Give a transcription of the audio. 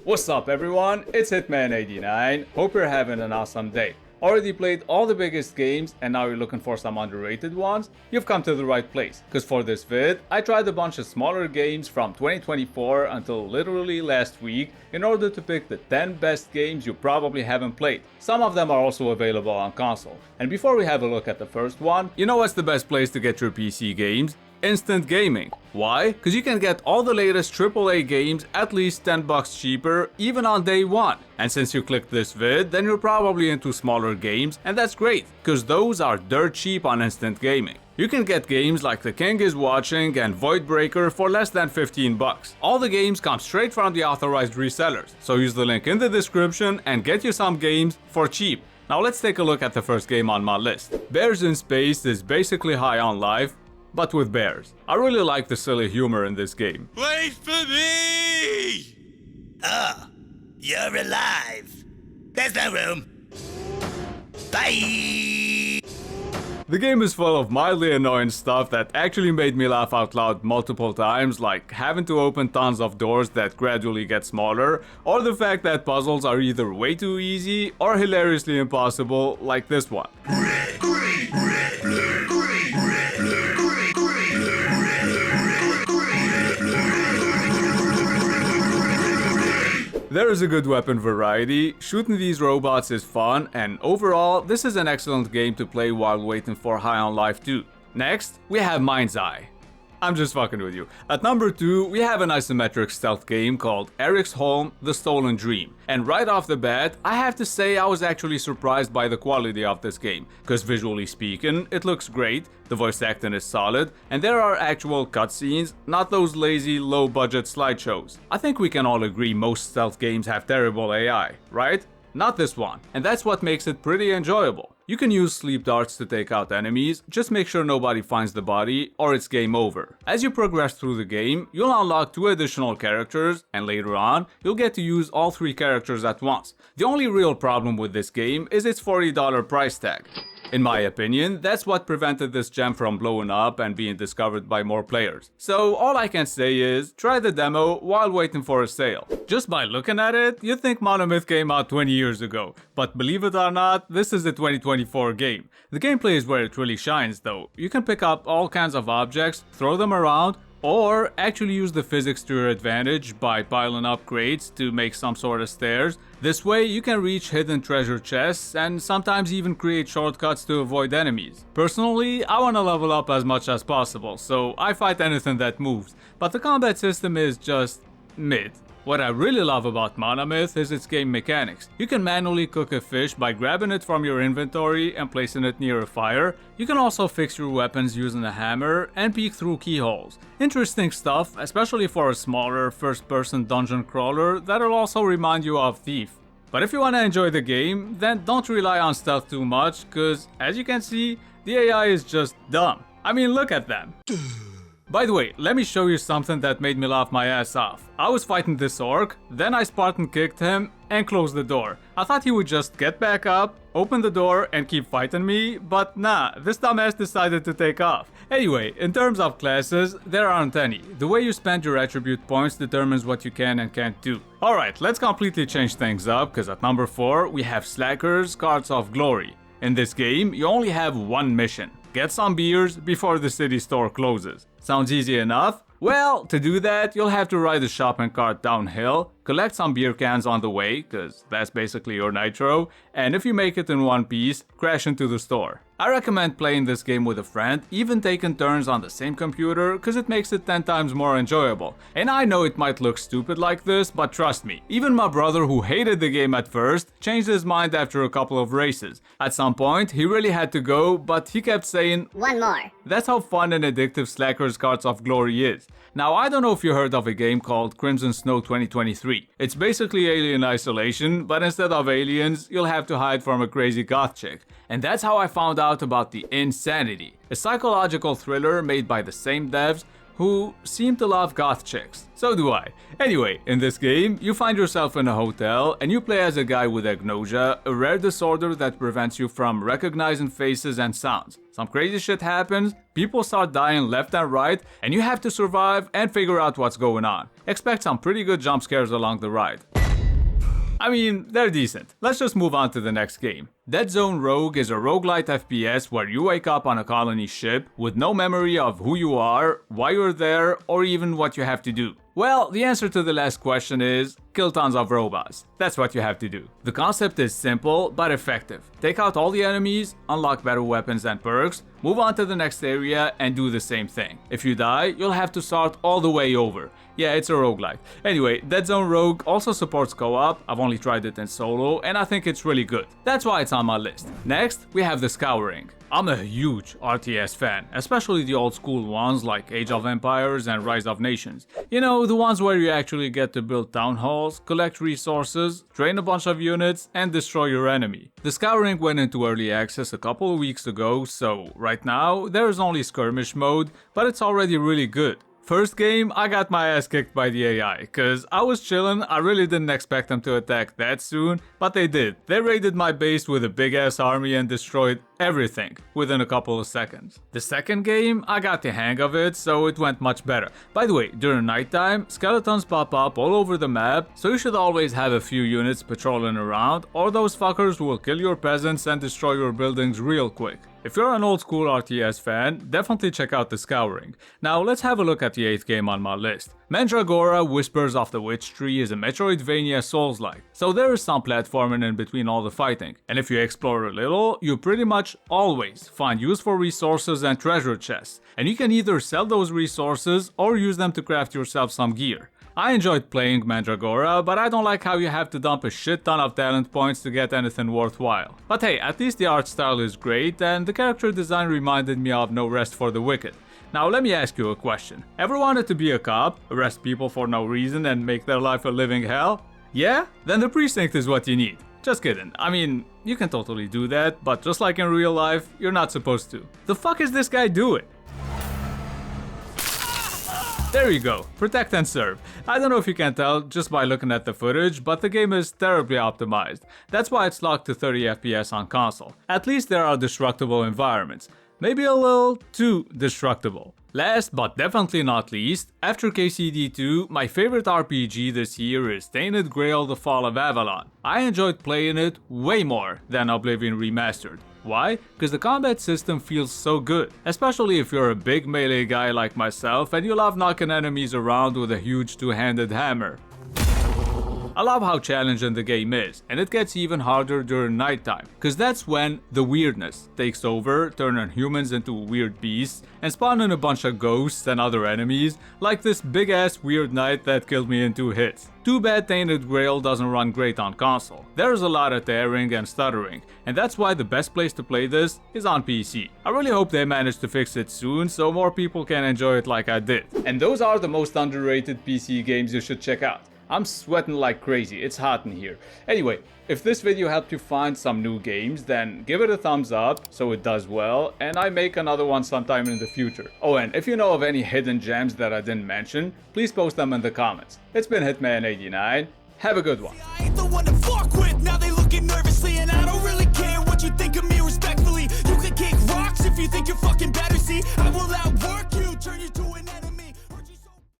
What's up everyone, it's Hitman89, hope you're having an awesome day. Already played all the biggest games and now you're looking for some underrated ones? You've come to the right place, cause for this vid, I tried a bunch of smaller games from 2024 until literally last week in order to pick the 10 best games you probably haven't played. Some of them are also available on console. And before we have a look at the first one, you know what's the best place to get your PC games? Instant gaming. Why? Because you can get all the latest AAA games at least $10 cheaper even on day one. And since you clicked this vid, then you're probably into smaller games, and that's great, because those are dirt cheap on instant gaming. You can get games like The King is Watching and Voidbreaker for less than $15. All the games come straight from the authorized resellers, so use the link in the description and get you some games for cheap. Now let's take a look at the first game on my list. Bears in Space is basically High on Life, but with bears. I really like the silly humor in this game. Wait for me! Oh, you're alive. There's no room. Bye! The game is full of mildly annoying stuff that actually made me laugh out loud multiple times, like having to open tons of doors that gradually get smaller, or the fact that puzzles are either way too easy or hilariously impossible, like this one. There is a good weapon variety, shooting these robots is fun, and overall, this is an excellent game to play while waiting for High on Life 2. Next, we have Mind's Eye. I'm just fucking with you. At number 2, we have an isometric stealth game called Eriksholm: The Stolen Dream. And right off the bat, I have to say I was actually surprised by the quality of this game, cause visually speaking, it looks great, the voice acting is solid, and there are actual cutscenes, not those lazy, low-budget slideshows. I think we can all agree most stealth games have terrible AI, right? Not this one, and that's what makes it pretty enjoyable. You can use sleep darts to take out enemies, just make sure nobody finds the body or it's game over. As you progress through the game, you'll unlock 2 additional characters, and later on, you'll get to use all 3 characters at once. The only real problem with this game is its $40 price tag. In my opinion, that's what prevented this gem from blowing up and being discovered by more players. So all I can say is, try the demo while waiting for a sale. Just by looking at it, you'd think Monomyth came out 20 years ago, but believe it or not, this is a 2024 game. The gameplay is where it really shines though. You can pick up all kinds of objects, throw them around, or actually use the physics to your advantage by piling up crates to make some sort of stairs. This way you can reach hidden treasure chests and sometimes even create shortcuts to avoid enemies. Personally, I wanna level up as much as possible, so I fight anything that moves, but the combat system is just mid. What I really love about Monomyth is its game mechanics. You can manually cook a fish by grabbing it from your inventory and placing it near a fire. You can also fix your weapons using a hammer and peek through keyholes. Interesting stuff, especially for a smaller first-person dungeon crawler that'll also remind you of Thief. But if you want to enjoy the game, then don't rely on stealth too much, cause as you can see, the AI is just dumb. I mean, look at them. By the way, let me show you something that made me laugh my ass off. I was fighting this orc, then I Spartan kicked him and closed the door. I thought he would just get back up, open the door and keep fighting me, but nah, this dumbass decided to take off. Anyway, in terms of classes, there aren't any. The way you spend your attribute points determines what you can and can't do. Alright, let's completely change things up, cause at number 4, we have Slackers: Cards of Glory. In this game, you only have one mission. Get some beers before the city store closes. Sounds easy enough? Well, to do that, you'll have to ride a shopping cart downhill, collect some beer cans on the way, cause that's basically your nitro, and if you make it in one piece, crash into the store. I recommend playing this game with a friend, even taking turns on the same computer, cause it makes it 10 times more enjoyable. And I know it might look stupid like this, but trust me, even my brother who hated the game at first, changed his mind after a couple of races. At some point, he really had to go, but he kept saying, "One more." That's how fun and addictive Slackers: Cards of Glory is. Now, I don't know if you heard of a game called Crimson Snow 2023. It's basically Alien Isolation, but instead of aliens, you'll have to hide from a crazy goth chick. And that's how I found out about the Inn-Sanity, a psychological thriller made by the same devs who seem to love goth chicks. So do I. Anyway, in this game, you find yourself in a hotel and you play as a guy with agnosia, a rare disorder that prevents you from recognizing faces and sounds. Some crazy shit happens, people start dying left and right, and you have to survive and figure out what's going on. Expect some pretty good jump scares along the ride. I mean, they're decent. Let's just move on to the next game. Deadzone Rogue is a roguelite FPS where you wake up on a colony ship with no memory of who you are, why you're there, or even what you have to do. Well, the answer to the last question is kill tons of robots. That's what you have to do. The concept is simple but effective. Take out all the enemies, unlock better weapons and perks, move on to the next area and do the same thing. If you die, you'll have to start all the way over. Yeah, it's a roguelite. Anyway, Deadzone Rogue also supports co-op. I've only tried it in solo and I think it's really good. That's why it's on my list. Next, we have the Scouring. I'm a huge RTS fan, especially the old school ones like Age of Empires and Rise of Nations. You know, the ones where you actually get to build town halls, collect resources, train a bunch of units, and destroy your enemy. The Scouring went into early access a couple of weeks ago, so right now there is only skirmish mode, but it's already really good. First game, I got my ass kicked by the AI, cause I was chillin', I really didn't expect them to attack that soon, but they did. They raided my base with a big ass army and destroyed everything within a couple of seconds. The second game, I got the hang of it, so it went much better. By the way, during nighttime, skeletons pop up all over the map, so you should always have a few units patrolling around, or those fuckers will kill your peasants and destroy your buildings real quick. If you're an old school RTS fan, definitely check out the Scouring. Now let's have a look at the 8th game on my list. Mandragora Whispers of the Witch Tree is a Metroidvania Souls-like, so there is some platforming in between all the fighting, and if you explore a little, you pretty much always find useful resources and treasure chests, and you can either sell those resources or use them to craft yourself some gear. I enjoyed playing Mandragora, but I don't like how you have to dump a shit ton of talent points to get anything worthwhile. But hey, at least the art style is great and the character design reminded me of No Rest for the Wicked. Now let me ask you a question. Ever wanted to be a cop, arrest people for no reason and make their life a living hell? Yeah? Then the Precinct is what you need. Just kidding. I mean, you can totally do that, but just like in real life, you're not supposed to. The fuck is this guy doing? There you go, protect and serve. I don't know if you can tell just by looking at the footage, but the game is terribly optimized. That's why it's locked to 30 FPS on console. At least there are destructible environments. Maybe a little too destructible. Last but definitely not least, after KCD2, my favorite RPG this year is Tainted Grail: The Fall of Avalon. I enjoyed playing it way more than Oblivion Remastered. Why? Because the combat system feels so good, especially if you're a big melee guy like myself and you love knocking enemies around with a huge two-handed hammer. I love how challenging the game is, and it gets even harder during nighttime, cause that's when the weirdness takes over, turning humans into weird beasts, and spawning a bunch of ghosts and other enemies, like this big ass weird knight that killed me in 2 hits. Too bad Tainted Grail doesn't run great on console. There's a lot of tearing and stuttering, and that's why the best place to play this is on PC. I really hope they manage to fix it soon so more people can enjoy it like I did. And those are the most underrated PC games you should check out. I'm sweating like crazy, it's hot in here. Anyway, if this video helped you find some new games, then give it a thumbs up so it does well, and I make another one sometime in the future. Oh, and if you know of any hidden gems that I didn't mention, please post them in the comments. It's been Hitman89, have a good one. I ain't the one to fuck with, now they looking nervously, and I don't really care what you think of me respectfully. You can kick rocks if you think you're fucking better, see, I will outwork you, turn you to